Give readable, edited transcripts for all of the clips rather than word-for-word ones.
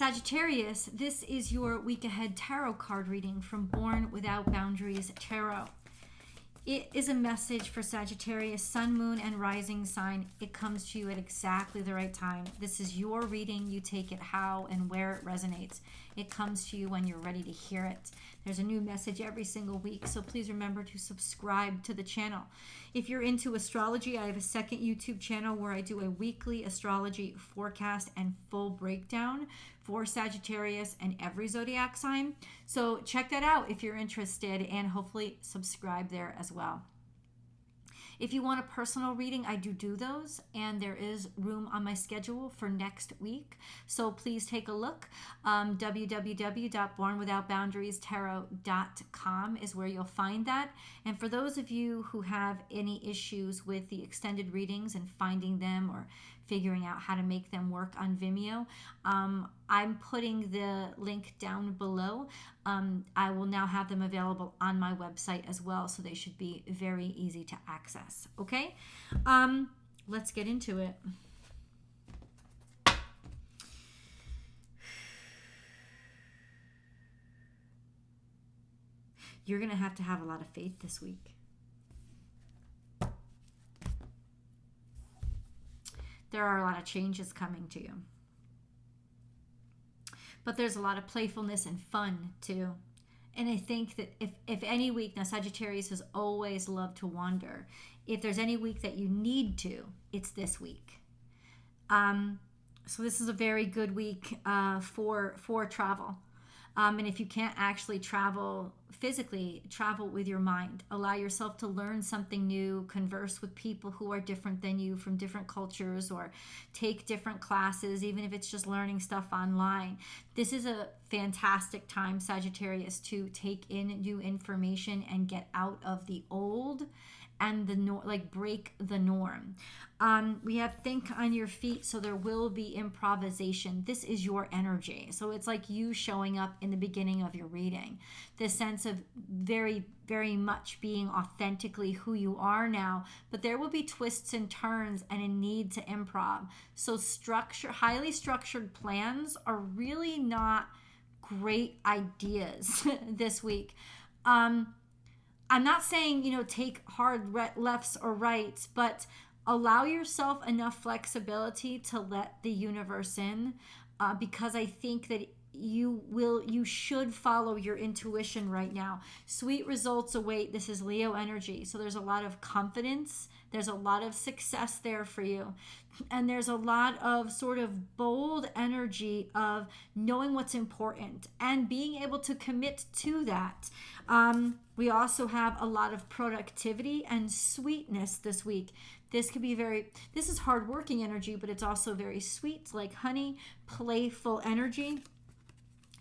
Sagittarius, this is your week ahead tarot card reading from Born Without Boundaries Tarot. It is a message for Sagittarius, sun, moon, and rising sign. It comes to you at exactly the right time. This is your reading. You take it how and where it resonates. It comes to you when you're ready to hear it. There's a new message every single week, so please remember to subscribe to the channel. If you're into astrology, I have a second YouTube channel where I do a weekly astrology forecast and full breakdown for Sagittarius and every zodiac sign. So check that out if you're interested, and hopefully subscribe there as well. If you want a personal reading, I do those, and there is room on my schedule for next week. So please take a look. www.bornwithoutboundariestarot.com is where you'll find that. And for those of you who have any issues with the extended readings and finding them or figuring out how to make them work on Vimeo, I'm putting the link down below. I will now have them available on my website as well, so they should be very easy to access. Okay, let's get into it. You're going to have a lot of faith this week. There are a lot of changes coming to you. But there's a lot of playfulness and fun too. And I think that if any week, now Sagittarius has always loved to wander. If there's any week that you need to, it's this week. So this is a very good week for travel. And if you can't actually travel physically, travel with your mind. Allow yourself to learn something new, converse with people who are different than you from different cultures, or take different classes, even if it's just learning stuff online. This is a fantastic time, Sagittarius, to take in new information and get out of the old and break the norm. We have think on your feet, so there will be improvisation. This is your energy. So it's like you showing up in the beginning of your reading. This sense of very, very much being authentically who you are now, but there will be twists and turns and a need to improv. So highly structured plans are really not great ideas this week. I'm not saying, take hard lefts or rights, but allow yourself enough flexibility to let the universe in, because I think that you should follow your intuition right now. Sweet results await. This is Leo energy. So there's a lot of confidence. There's a lot of success there for you. And there's a lot of sort of bold energy of knowing what's important and being able to commit to that. We also have a lot of productivity and sweetness this week. This is hardworking energy, but it's also very sweet, like honey, playful energy.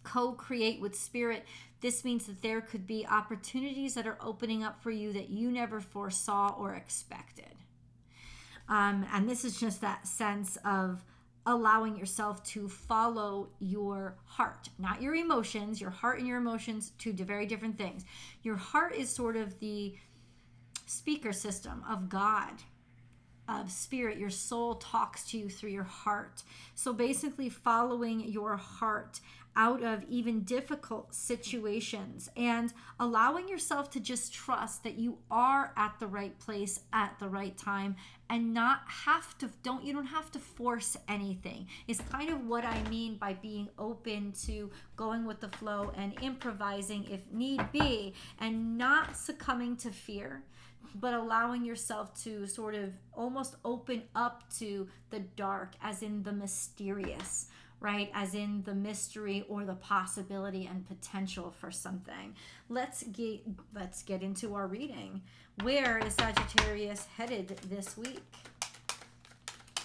Co-create with spirit. This means that there could be opportunities that are opening up for you that you never foresaw or expected. And this is just that sense of allowing yourself to follow your heart, not your emotions. Your heart and your emotions, two very different things. Your heart is sort of the speaker system of God, of spirit. Your soul talks to you through your heart. So basically following your heart out of even difficult situations and allowing yourself to just trust that you are at the right place at the right time, and you don't have to force anything. It's kind of what I mean by being open to going with the flow and improvising if need be, and not succumbing to fear, but allowing yourself to sort of almost open up to the dark, as in the mysterious, right? As in the mystery or the possibility and potential for something. Let's get into our reading. Where is Sagittarius headed this week?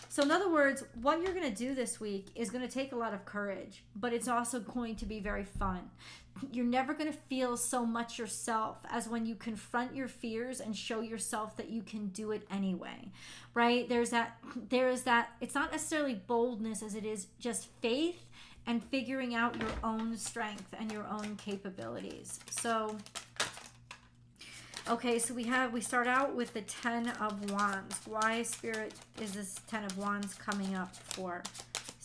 So in other words, what you're going to do this week is going to take a lot of courage, but it's also going to be very fun. You're never going to feel so much yourself as when you confront your fears and show yourself that you can do it anyway, right? There is that, it's not necessarily boldness as it is just faith and figuring out your own strength and your own capabilities. So, okay, so we start out with the 10 of Wands. Why, Spirit, is this 10 of Wands coming up for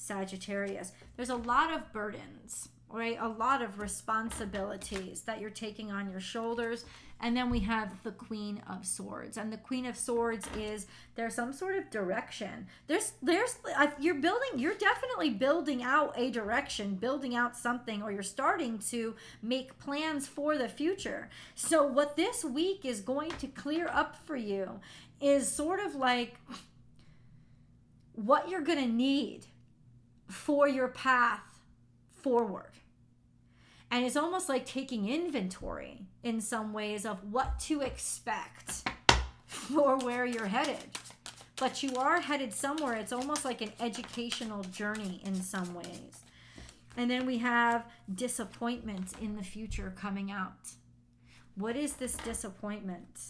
Sagittarius. There's a lot of burdens, right? A lot of responsibilities that you're taking on your shoulders. And then we have the Queen of Swords. And the Queen of Swords is there's some sort of direction. You're definitely building out a direction, building out something, or you're starting to make plans for the future. So what this week is going to clear up for you is sort of like what you're going to need for your path forward. And it's almost like taking inventory in some ways of what to expect for where you're headed. But you are headed somewhere. It's almost like an educational journey in some ways. And then we have disappointment in the future coming out. What is this disappointment?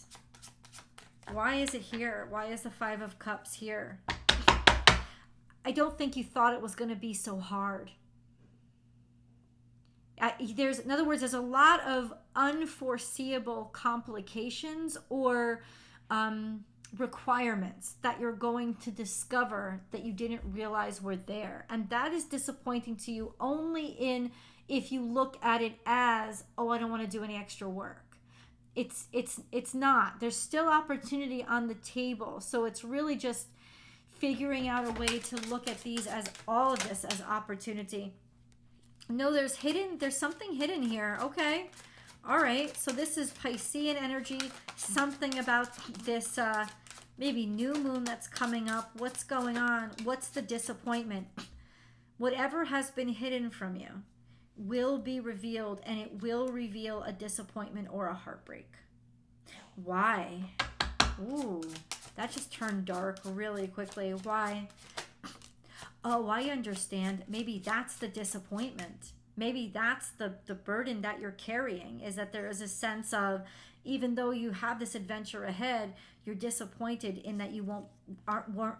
Why is it here? Why is the Five of Cups here? I don't think you thought it was going to be so hard. In other words, there's a lot of unforeseeable complications or requirements that you're going to discover that you didn't realize were there. And that is disappointing to you only if you look at it as, oh, I don't want to do any extra work. It's not. There's still opportunity on the table. So it's really just figuring out a way to look at all of this as opportunity. No, there's something hidden here. Okay. All right. So this is Piscean energy. Something about this maybe new moon that's coming up. What's going on? What's the disappointment? Whatever has been hidden from you will be revealed, and it will reveal a disappointment or a heartbreak. Why? Ooh, that just turned dark really quickly. Why? Oh, I understand. Maybe that's the disappointment. Maybe that's the burden that you're carrying, is that there is a sense of, even though you have this adventure ahead, you're disappointed in that you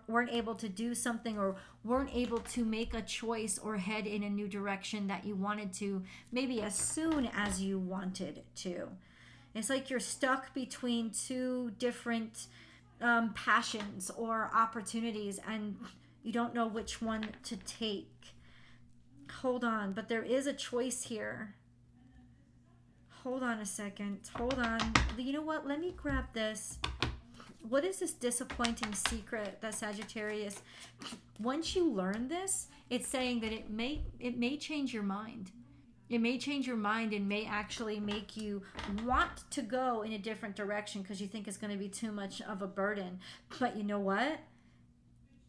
weren't able to do something, or weren't able to make a choice or head in a new direction that you wanted to, maybe as soon as you wanted to. It's like you're stuck between two different passions or opportunities, and you don't know which one to take. Hold on, but there is a choice here. Hold on a second. Hold on. You know what? Let me grab this. What is this disappointing secret that Sagittarius? Once you learn this, it's saying that it may change your mind. It may change your mind and may actually make you want to go in a different direction because you think it's going to be too much of a burden. But you know what?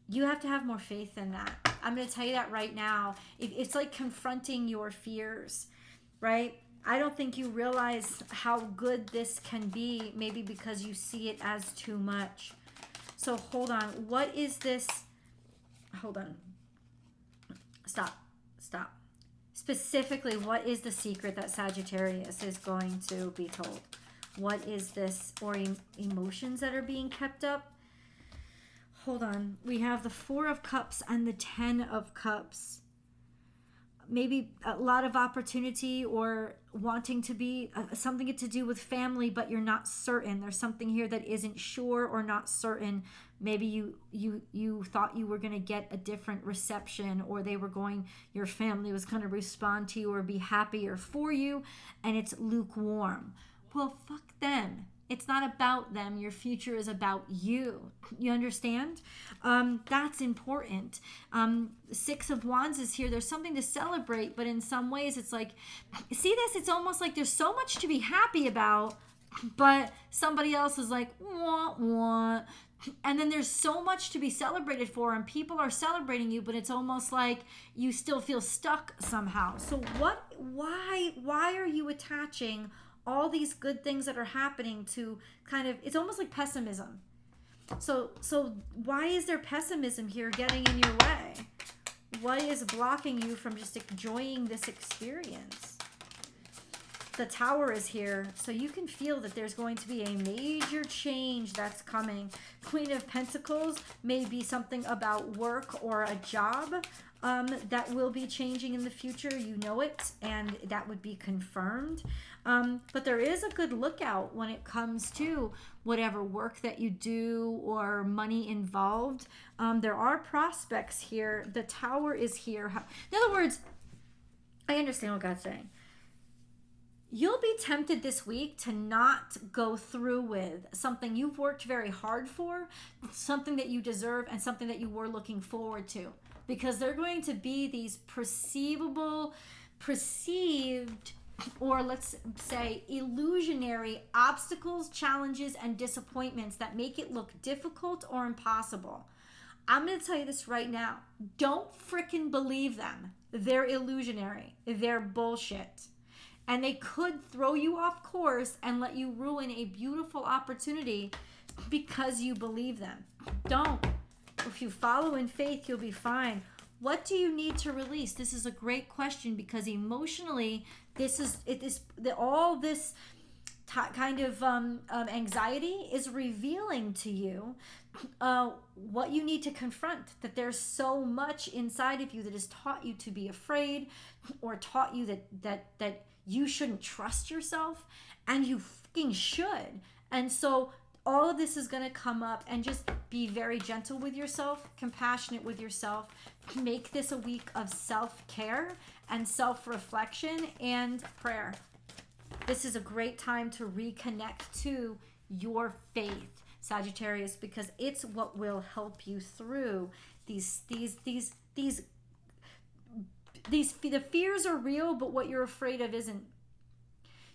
You have to have more faith in that. I'm going to tell you that right now. It's like confronting your fears, right? I don't think you realize how good this can be, maybe because you see it as too much. So hold on. What is this? Hold on. Stop. Specifically, what is the secret that Sagittarius is going to be told? What is this? Or emotions that are being kept up? Hold on. We have the Four of Cups and the Ten of Cups. Maybe a lot of opportunity or wanting to be something to do with family, but you're not certain. There's something here that isn't sure or not certain. Maybe you thought you were going to get a different reception, or your family was going to respond to you or be happier for you, and it's lukewarm. Well, fuck them. It's not about them. Your future is about you. You understand? That's important. Six of Wands is here. There's something to celebrate, but in some ways it's like, see this? It's almost like there's so much to be happy about, but somebody else is like, wah, wah. And then there's so much to be celebrated for, and people are celebrating you, but it's almost like you still feel stuck somehow. So why are you attaching all these good things that are happening to it's almost like pessimism. So why is there pessimism here getting in your way? What is blocking you from just enjoying this experience? The Tower is here, so you can feel that there's going to be a major change that's coming. Queen of Pentacles may be something about work or a job. that will be changing in the future. You know it, and that would be confirmed. But there is a good lookout when it comes to whatever work that you do or money involved. There are prospects here. The Tower is here. In other words, I understand what God's saying. You'll be tempted this week to not go through with something you've worked very hard for, something that you deserve, and something that you were looking forward to. Because they're going to be these perceived, or let's say illusionary obstacles, challenges, and disappointments that make it look difficult or impossible. I'm going to tell you this right now. Don't frickin' believe them. They're illusionary. They're bullshit. And they could throw you off course and let you ruin a beautiful opportunity because you believe them. Don't. If you follow in faith, you'll be fine. What do you need to release? This is a great question, because emotionally, all this kind of anxiety is revealing to you what you need to confront. That there's so much inside of you that has taught you to be afraid, or taught you that you shouldn't trust yourself, and you fucking should. And so all of this is going to come up, and just be very gentle with yourself, compassionate with yourself. Make this a week of self-care and self-reflection and prayer. This is a great time to reconnect to your faith, Sagittarius, because it's what will help you through the fears are real, but what you're afraid of isn't.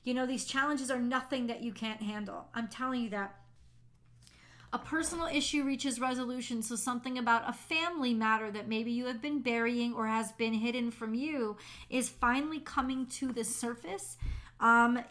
You know, these challenges are nothing that you can't handle. I'm telling you that. A personal issue reaches resolution, so something about a family matter that maybe you have been burying or has been hidden from you is finally coming to the surface.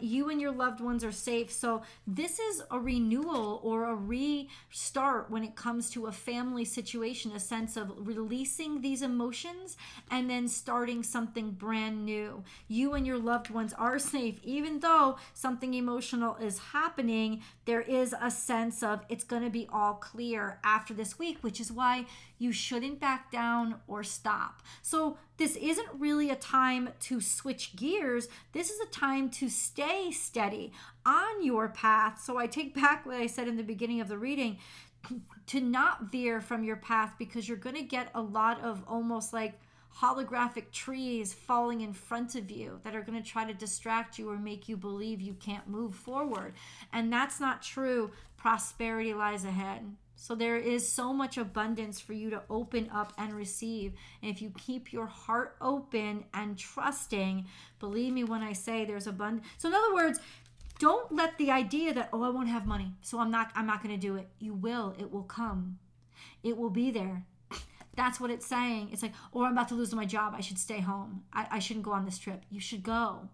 You and your loved ones are safe. So this is a renewal or a restart when it comes to a family situation, a sense of releasing these emotions and then starting something brand new. You and your loved ones are safe. Even though something emotional is happening, there is a sense of it's going to be all clear after this week, which is why you shouldn't back down or stop. So this isn't really a time to switch gears. This is a time to stay steady on your path. So I take back what I said in the beginning of the reading, to not veer from your path, because you're going to get a lot of almost like holographic trees falling in front of you that are going to try to distract you or make you believe you can't move forward. And that's not true. Prosperity lies ahead. So there is so much abundance for you to open up and receive. And if you keep your heart open and trusting, believe me when I say there's abundance. So in other words, don't let the idea that, oh, I won't have money, so I'm not going to do it. You will. It will come. It will be there. That's what it's saying. It's like, oh, I'm about to lose my job. I should stay home. I shouldn't go on this trip. You should go.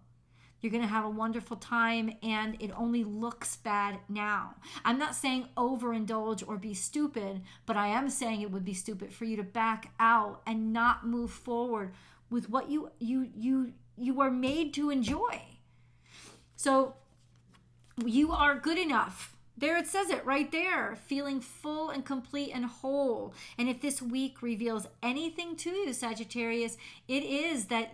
You're going to have a wonderful time, and it only looks bad now. I'm not saying overindulge or be stupid, but I am saying it would be stupid for you to back out and not move forward with what you are made to enjoy. So you are good enough. There it says it right there, feeling full and complete and whole. And if this week reveals anything to you, Sagittarius, it is that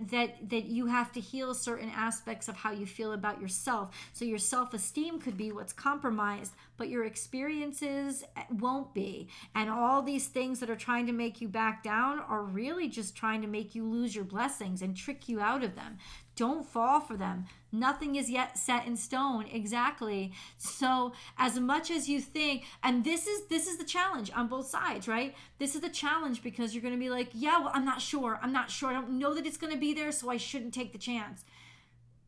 you have to heal certain aspects of how you feel about yourself. So your self-esteem could be what's compromised, but your experiences won't be. And all these things that are trying to make you back down are really just trying to make you lose your blessings and trick you out of them. Don't fall for them. Nothing is yet set in stone. Exactly. So as much as you think, and this is the challenge on both sides, right? This is the challenge, because you're going to be like, yeah, well, I'm not sure. I don't know that it's going to be there, so I shouldn't take the chance.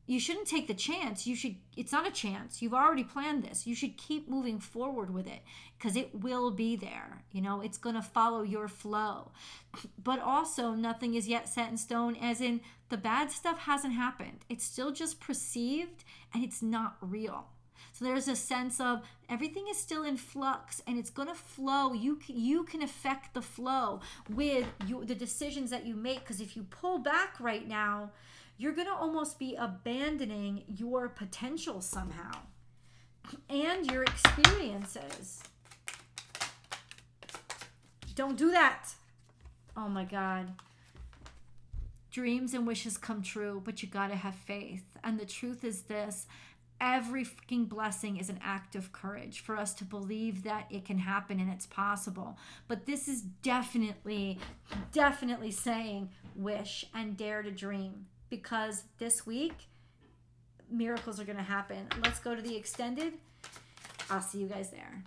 You shouldn't take the chance. It's not a chance. You've already planned this. You should keep moving forward with it, because it will be there. You know, it's going to follow your flow. But also, nothing is yet set in stone, as in the bad stuff hasn't happened. It's still just perceived, and it's not real. So there's a sense of everything is still in flux, and it's going to flow. You can affect the flow with the decisions that you make, because if you pull back right now, you're going to almost be abandoning your potential somehow and your experiences. Don't do that. Oh my God. dreams and wishes come true, but you got to have faith. And the truth is this: every freaking blessing is an act of courage for us to believe that it can happen and it's possible. But this is definitely saying wish and dare to dream, because this week miracles are going to happen. Let's go to the extended. I'll see you guys there.